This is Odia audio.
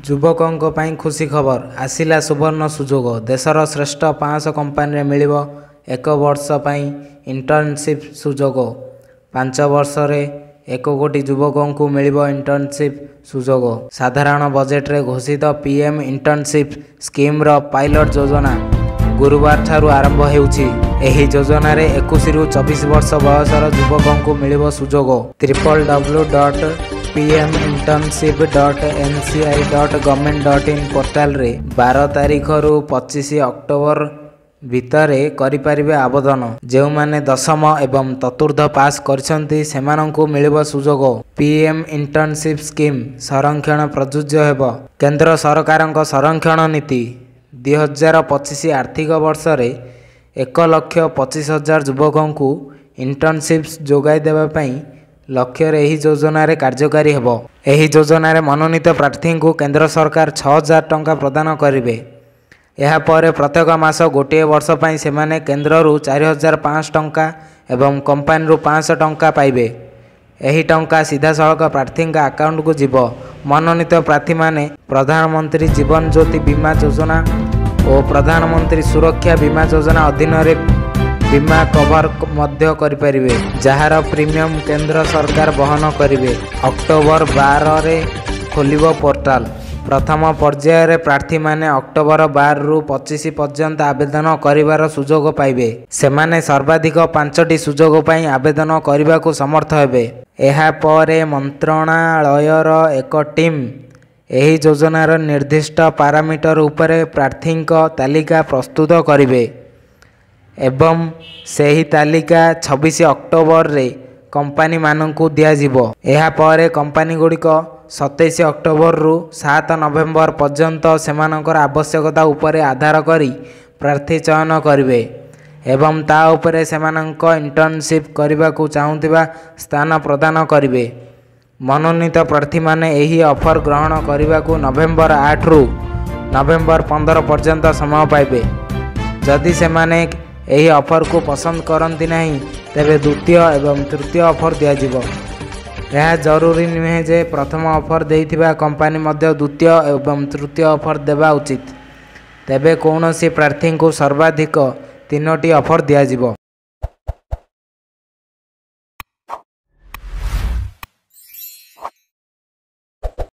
ଯୁବକଙ୍କ ପାଇଁ ଖୁସି ଖବର ଆସିଲା ସୁବର୍ଣ୍ଣ ସୁଯୋଗ। ଦେଶର ଶ୍ରେଷ୍ଠ 500 କମ୍ପାନୀରେ ମିଳିବ 1 ବର୍ଷ ପାଇଁ ଇଣ୍ଟର୍ଣ୍ଣସିପ୍ ସୁଯୋଗ। 5 ବର୍ଷରେ 1 କୋଟି ଯୁବକଙ୍କୁ ମିଳିବ ଇଣ୍ଟର୍ଣ୍ଣସିପ୍ ସୁଯୋଗ। ସାଧାରଣ ବଜେଟରେ ଘୋଷିତ ପିଏମ୍ ଇଣ୍ଟର୍ଣ୍ଣସିପ୍ ସ୍କିମ୍ର ପାଇଲଟ ଯୋଜନା ଗୁରୁବାର ଠାରୁ ଆରମ୍ଭ ହେଉଛି। ଏହି ଯୋଜନାରେ 21 ରୁ 24 ବର୍ଷ ବୟସର ଯୁବକଙ୍କୁ ମିଳିବ ସୁଯୋଗ। www.pminternship.nci.government.in ପୋର୍ଟାଲରେ 12 ତାରିଖରୁ 25 ଅକ୍ଟୋବର ଭିତରେ କରିପାରିବେ ଆବେଦନ। ଯେଉଁମାନେ ଦଶମ ଏବଂ ଚତୁର୍ଥ ପାସ୍ କରିଛନ୍ତି ସେମାନଙ୍କୁ ମିଳିବ ସୁଯୋଗ। ପିଏମ୍ ଇଣ୍ଟର୍ଣ୍ଣସିପ୍ ସ୍କିମ୍ ସଂରକ୍ଷଣ ପ୍ରଯୁଜ୍ୟ ହେବ। କେନ୍ଦ୍ର ସରକାରଙ୍କ ସଂରକ୍ଷଣ ନୀତି 2025 ଆର୍ଥିକ ବର୍ଷରେ 1,25,000 ଯୁବକଙ୍କୁ ଇଣ୍ଟର୍ଣ୍ଣସିପ୍ ଯୋଗାଇ ଦେବା ପାଇଁ ଲକ୍ଷ୍ୟରେ ଏହି ଯୋଜନାରେ କାର୍ଯ୍ୟକାରୀ ହେବ। ଏହି ଯୋଜନାରେ ମନୋନୀତ ପ୍ରାର୍ଥୀଙ୍କୁ କେନ୍ଦ୍ର ସରକାର 6,000 ଟଙ୍କା ପ୍ରଦାନ କରିବେ। ଏହାପରେ ପ୍ରତ୍ୟେକ ମାସ ଗୋଟିଏ ବର୍ଷ ପାଇଁ ସେମାନେ କେନ୍ଦ୍ରରୁ 4,500 ଟଙ୍କା ଏବଂ କମ୍ପାନୀରୁ 500 ଟଙ୍କା ପାଇବେ। ଏହି ଟଙ୍କା ସିଧାସଳଖ ପ୍ରାର୍ଥୀଙ୍କ ଆକାଉଣ୍ଟକୁ ଯିବ। ମନୋନୀତ ପ୍ରାର୍ଥୀମାନେ ପ୍ରଧାନମନ୍ତ୍ରୀ ଜୀବନ ଜ୍ୟୋତି ବୀମା ଯୋଜନା ଓ ପ୍ରଧାନମନ୍ତ୍ରୀ ସୁରକ୍ଷା ବୀମା ଯୋଜନା ଅଧୀନରେ ବୀମା କଭର ମଧ୍ୟ କରିପାରିବେ, ଯାହାର ପ୍ରିମିୟମ୍ କେନ୍ଦ୍ର ସରକାର ବହନ କରିବେ। ଅକ୍ଟୋବର 12ରେ ଖୋଲିବ ପୋର୍ଟାଲ। ପ୍ରଥମ ପର୍ଯ୍ୟାୟରେ ପ୍ରାର୍ଥୀମାନେ ଅକ୍ଟୋବର 12 ରୁ 25 ପର୍ଯ୍ୟନ୍ତ ଆବେଦନ କରିବାର ସୁଯୋଗ ପାଇବେ। ସେମାନେ ସର୍ବାଧିକ 5ଟି ସୁଯୋଗ ପାଇଁ ଆବେଦନ କରିବାକୁ ସମର୍ଥ ହେବେ। ଏହାପରେ ମନ୍ତ୍ରଣାଳୟର ଏକ ଟିମ୍ ଏହି ଯୋଜନାର ନିର୍ଦ୍ଦିଷ୍ଟ ପାରାମିଟର ଉପରେ ପ୍ରାର୍ଥୀଙ୍କ ତାଲିକା ପ୍ରସ୍ତୁତ କରିବେ ଏବଂ ସେହି ତାଲିକା 26 ଅକ୍ଟୋବରରେ କମ୍ପାନୀମାନଙ୍କୁ ଦିଆଯିବ। ଏହାପରେ କମ୍ପାନୀଗୁଡ଼ିକ 27 ଅକ୍ଟୋବରରୁ 7 ନଭେମ୍ବର ପର୍ଯ୍ୟନ୍ତ ସେମାନଙ୍କର ଆବଶ୍ୟକତା ଉପରେ ଆଧାର କରି ପ୍ରାର୍ଥୀ ଚୟନ କରିବେ ଏବଂ ତା ଉପରେ ସେମାନଙ୍କ ଇଣ୍ଟର୍ଣ୍ଣସିପ୍ କରିବାକୁ ଚାହୁଁଥିବା ସ୍ଥାନ ପ୍ରଦାନ କରିବେ। ମନୋନୀତ ପ୍ରାର୍ଥୀମାନେ ଏହି ଅଫର ଗ୍ରହଣ କରିବାକୁ ନଭେମ୍ବର 8 ରୁ ନଭେମ୍ବର 15 ପର୍ଯ୍ୟନ୍ତ ସମୟ ପାଇବେ। ଯଦି ସେମାନେ ଏହି ଅଫରକୁ ପସନ୍ଦ କରନ୍ତି ନାହିଁ, ତେବେ ଦ୍ୱିତୀୟ ଏବଂ ତୃତୀୟ ଅଫର ଦିଆଯିବ। ଏହା ଜରୁରୀ ନୁହେଁ ଯେ ପ୍ରଥମ ଅଫର ଦେଇଥିବା କମ୍ପାନୀ ମଧ୍ୟ ଦ୍ୱିତୀୟ ଏବଂ ତୃତୀୟ ଅଫର ଦେବା ଉଚିତ। ତେବେ କୌଣସି ପ୍ରାର୍ଥୀଙ୍କୁ ସର୍ବାଧିକ 3ଟି ଅଫର ଦିଆଯିବ।